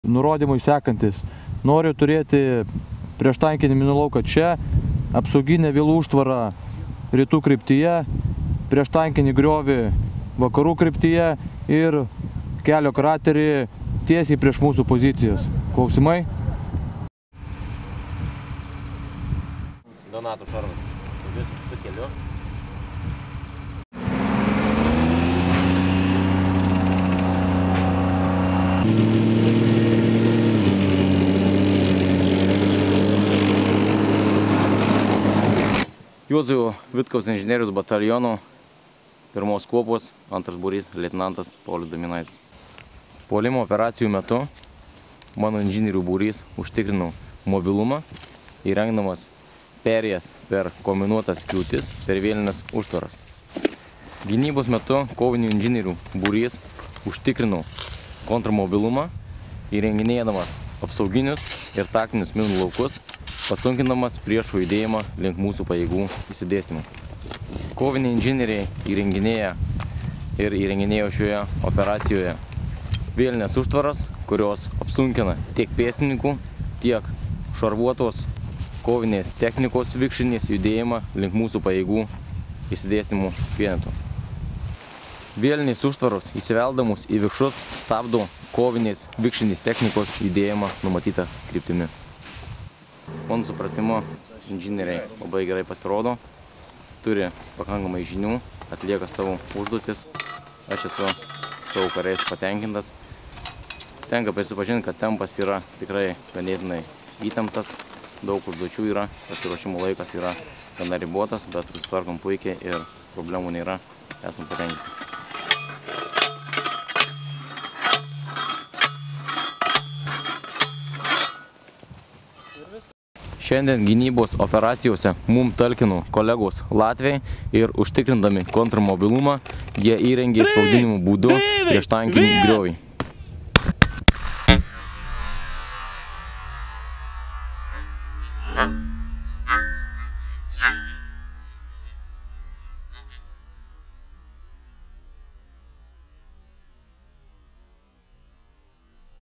Nurodymai sekantis. Noriu turėti prieštankinį minų lauką čia, apsauginę vielų užtvarą rytų kryptyje, prieštankinį griovį vakarų kryptyje ir kelio kraterį tiesiai prieš mūsų pozicijas. Klausimai? Donato Šarvas. Važiuosim šitu keliu. Juozo Vitkaus inžinierius bataliono, 1 kuopos, 2 būrys, leitenantas Paulius Dominaitis. Puolimo operacijų metu mano inžinierių būrys užtikrino mobilumą, įrengdamas perėjas per kombinuotas kliūtis per vėlines užtvaras. Gynybos metu kovinių inžinierių būrys užtikrino kontrmobilumą, įrenginėdamas apsauginius ir taktinius minų laukus, pasunkindamas priešo judėjimą link mūsų pajėgų įsidėstymų. Koviniai inžinieriai įrenginėjo šioje operacijoje vėlinės užtvaras, kurios apsunkina tiek pėstininkų, tiek šarvuotos kovinės technikos vikšrinės judėjimą link mūsų pajėgų įsidėstymų vienetų. Vėlinės užtvaros įsiveldamus į vikšrus stabdo kovinės vikšrinės technikos judėjimą numatytą kryptimi. Mano supratimo, inžinieriai labai gerai pasirodo, turi pakankamai žinių, atlieka savo užduotis. Aš esu savo kariais patenkintas. Tenka prisipažinti, kad tempas yra tikrai ganėtinai įtemptas, daug užduočių yra, pasiruošimo laikas yra gana ribotas, bet susitvarkom puikiai ir problemų nėra, esam patenkinti. Šiandien gynybos operacijose mums talkino kolegos latviai ir užtikrindami kontrmobilumą, jie įrengė spaudinimo būdu prieštankinį griovį.